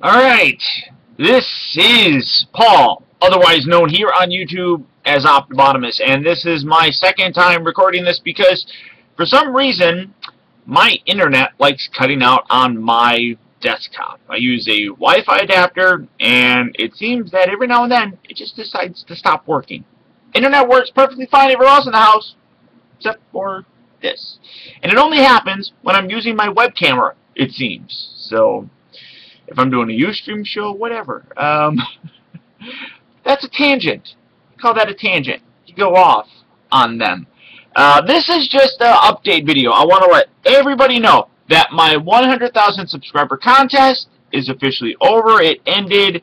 Alright, this is Paul, otherwise known here on YouTube as Optibotimus, and this is my second time recording this because for some reason my internet likes cutting out on my desktop. I use a Wi-Fi adapter and it seems that every now and then it just decides to stop working. Internet works perfectly fine everywhere else in the house except for this. And it only happens when I'm using my web camera, it seems. So if I'm doing a Ustream show, whatever. That's a tangent. Call that a tangent. You go off on them. This is just an update video. I want to let everybody know that my 100,000 subscriber contest is officially over. It ended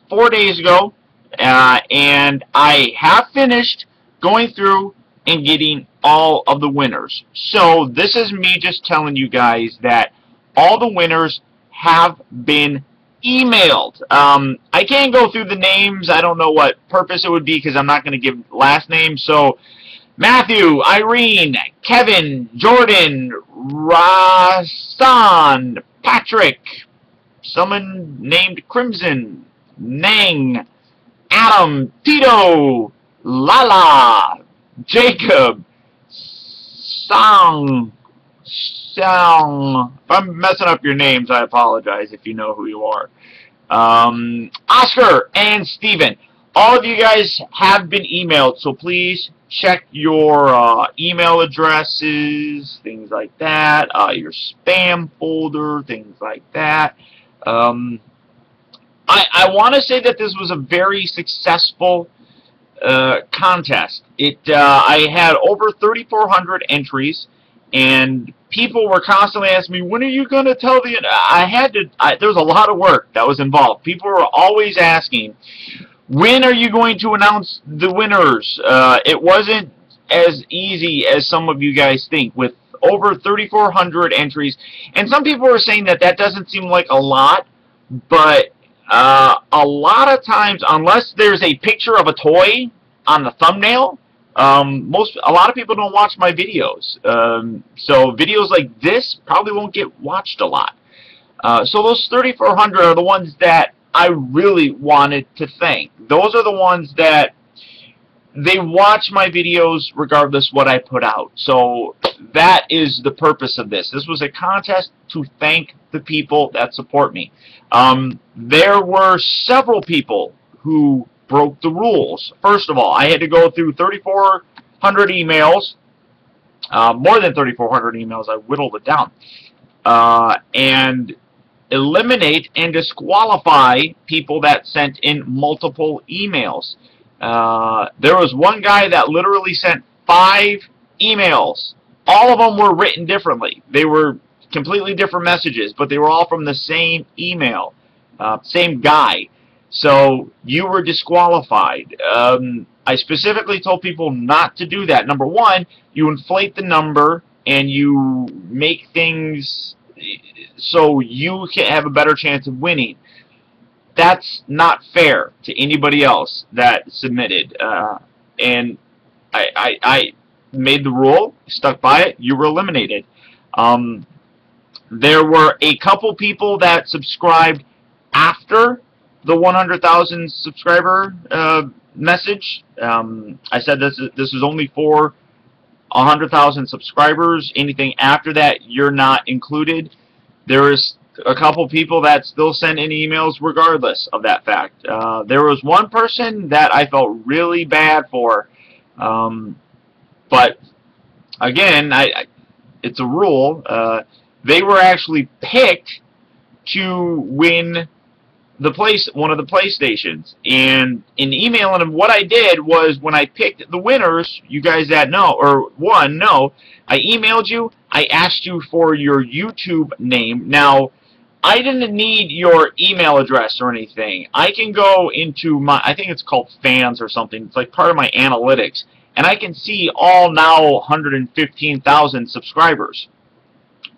4 days ago, and I have finished going through and getting all of the winners. So this is me just telling you guys that all the winners have been emailed. I can't go through the names. I don't know what purpose it would be because I'm not going to give last names. So Matthew, Irene, Kevin, Jordan, Rasan, Patrick, someone named Crimson, Nang, Adam, Tito, Lala, Jacob, Sang, if I'm messing up your names, I apologize if you know who you are. Oscar and Steven. All of you guys have been emailed, so please check your email addresses, things like that, your spam folder, things like that. I want to say that this was a very successful contest. I had over 3,400 entries, and people were constantly asking me, when are you going to tell the... there was a lot of work that was involved. People were always asking, when are you going to announce the winners? It wasn't as easy as some of you guys think, with over 3,400 entries. And some people were saying that that doesn't seem like a lot, but a lot of times, unless there's a picture of a toy on the thumbnail, a lot of people don't watch my videos. So videos like this probably won't get watched a lot. So those 3,400 are the ones that I really wanted to thank. Those are the ones that they watch my videos regardless what I put out. So that is the purpose of this. This was a contest to thank the people that support me. There were several people who broke the rules. First of all, I had to go through 3,400 emails, more than 3,400 emails. I whittled it down, and eliminate and disqualify people that sent in multiple emails. There was one guy that literally sent 5 emails. All of them were written differently. They were completely different messages, but they were all from the same email, same guy. So you were disqualified. I specifically told people not to do that. Number one, you inflate the number and you make things so you can have a better chance of winning. That's not fair to anybody else that submitted. And I made the rule, stuck by it, you were eliminated. There were a couple people that subscribed after the 100,000 subscriber message. I said this is only for 100,000 subscribers. Anything after that, you're not included. There is a couple people that still send in emails regardless of that fact. There was one person that I felt really bad for, but again, it's a rule. They were actually picked to win one of the PlayStations, and in emailing them, what I did was when I picked the winners, you guys that know or know, I emailed you. I asked you for your YouTube name. Now, I didn't need your email address or anything. I can go into my, I think it's called fans or something. It's like part of my analytics, and I can see all now 115,000 subscribers.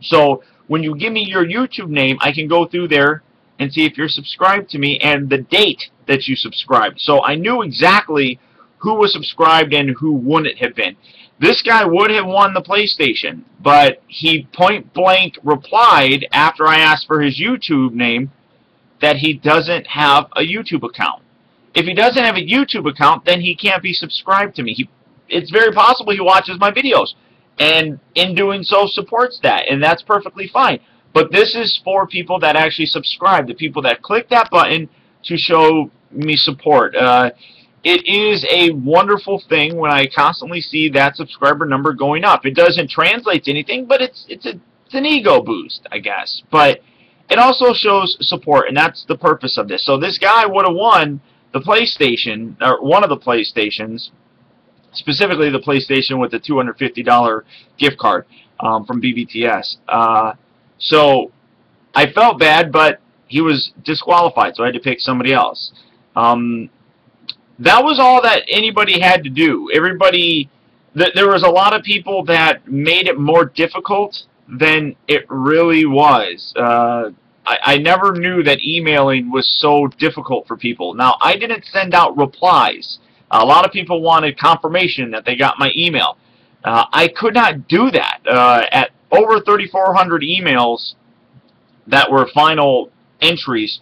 So when you give me your YouTube name, I can go through there and see if you're subscribed to me and the date that you subscribed. So I knew exactly who was subscribed and who wouldn't have been. This guy would have won the PlayStation, but he point blank replied after I asked for his YouTube name that he doesn't have a YouTube account. If he doesn't have a YouTube account, then he can't be subscribed to me. It's very possible he watches my videos, and in doing so supports that, and that's perfectly fine. But this is for people that actually subscribe, the people that click that button to show me support. It is a wonderful thing when I constantly see that subscriber number going up. It doesn't translate to anything, but it's an ego boost, I guess. But it also shows support, and that's the purpose of this. So this guy would have won the PlayStation, or one of the PlayStations, specifically the PlayStation with the $250 gift card from BBTS. So I felt bad, but he was disqualified, so I had to pick somebody else. That was all that anybody had to do. Everybody, there was a lot of people that made it more difficult than it really was. I never knew that emailing was so difficult for people. Now, I didn't send out replies. A lot of people wanted confirmation that they got my email. I could not do that. At over 3,400 emails that were final entries,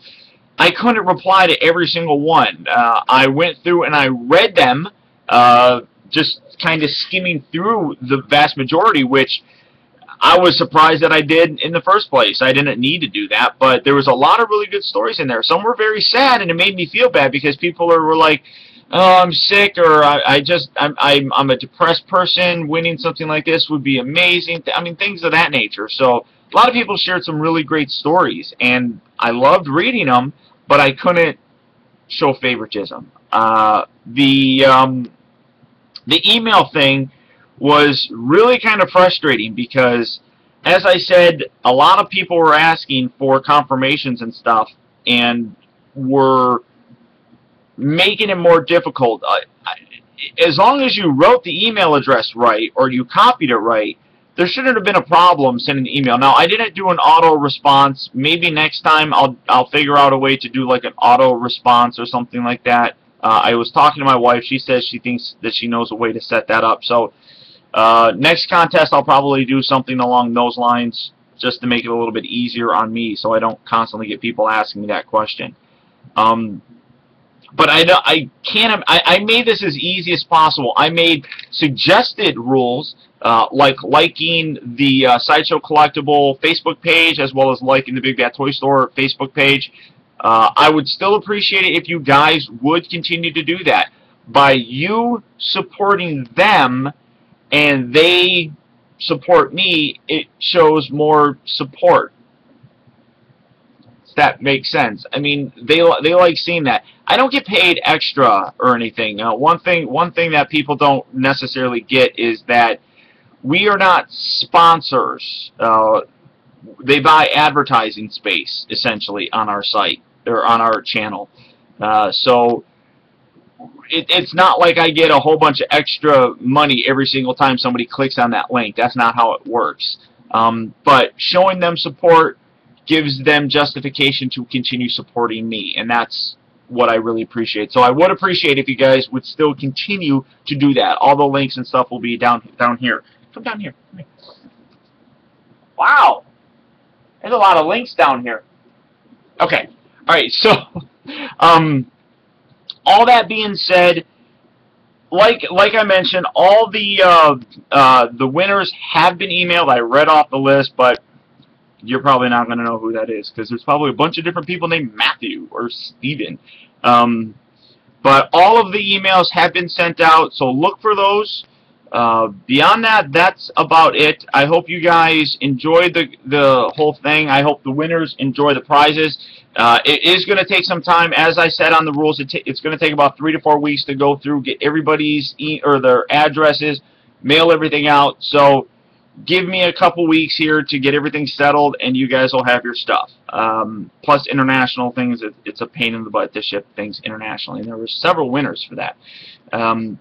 I couldn't reply to every single one. I went through and I read them, just kind of skimming through the vast majority, which I was surprised that I did in the first place. I didn't need to do that, but there was a lot of really good stories in there. Some were very sad, and it made me feel bad because people were like, "Oh, I'm sick," or I'm a depressed person. Winning something like this would be amazing. I mean, things of that nature. So a lot of people shared some really great stories, and I loved reading them, but I couldn't show favoritism. The email thing was really kind of frustrating because, as I said, a lot of people were asking for confirmations and stuff and were making it more difficult. As long as you wrote the email address right or you copied it right, there shouldn't have been a problem sending the email. Now, I didn't do an auto response. Maybe next time I'll figure out a way to do like an auto response or something like that. I was talking to my wife. She says she thinks that she knows a way to set that up. So next contest, I'll probably do something along those lines just to make it a little bit easier on me so I don't constantly get people asking me that question. But I made this as easy as possible. I made suggested rules, like liking the Sideshow Collectible Facebook page, as well as liking the Big Bad Toy Store Facebook page. I would still appreciate it if you guys would continue to do that. By you supporting them and they support me, it shows more support. That makes sense. I mean, they like seeing that. I don't get paid extra or anything. One thing that people don't necessarily get is that we are not sponsors. They buy advertising space essentially on our site or on our channel. So it's not like I get a whole bunch of extra money every single time somebody clicks on that link. That's not how it works. But showing them support gives them justification to continue supporting me, and that's what I really appreciate. So I would appreciate if you guys would still continue to do that. All the links and stuff will be down here. Come down here. Come here. Wow, there's a lot of links down here. Okay, all right. So, all that being said, like I mentioned, all the winners have been emailed. I read off the list, but you're probably not going to know who that is because there's probably a bunch of different people named Matthew or Steven. But all of the emails have been sent out, so look for those. Beyond that, that's about it. I hope you guys enjoyed the whole thing. I hope the winners enjoy the prizes. It is going to take some time. As I said on the rules, it's going to take about 3 to 4 weeks to go through, get everybody's their addresses, mail everything out. So give me a couple weeks here to get everything settled, and you guys will have your stuff. Plus international things, it's a pain in the butt to ship things internationally, and there were several winners for that.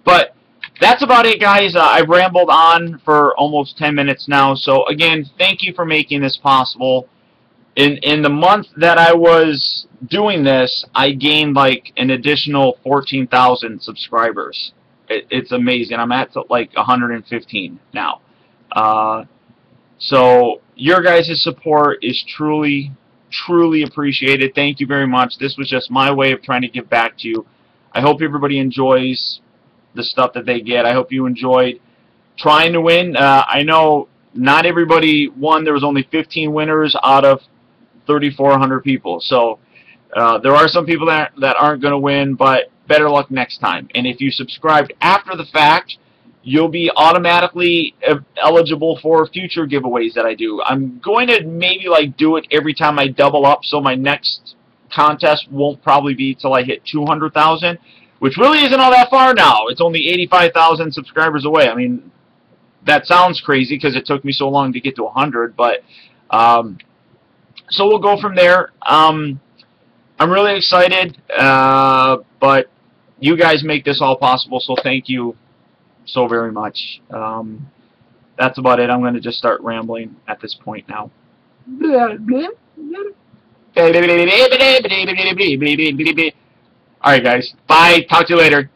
But that's about it, guys. I've rambled on for almost 10 minutes now. So again, thank you for making this possible. In the month that I was doing this, I gained like an additional 14,000 subscribers. It's amazing. I'm at like 115 now. So your guys' support is truly truly appreciate it. Thank you very much. This was just my way of trying to give back to you. I hope everybody enjoys the stuff that they get. I hope you enjoyed trying to win. I know not everybody won. There was only 15 winners out of 3,400 people. So there are some people that aren't going to win, but better luck next time. And if you subscribed after the fact, you'll be automatically eligible for future giveaways that I do. I'm going to maybe like do it every time I double up, so my next contest won't probably be till I hit 200,000, which really isn't all that far now. It's only 85,000 subscribers away. I mean, that sounds crazy because it took me so long to get to 100, but so we'll go from there. I'm really excited, but you guys make this all possible, so thank you so very much. That's about it. I'm going to just start rambling at this point now. Alright guys, bye, talk to you later.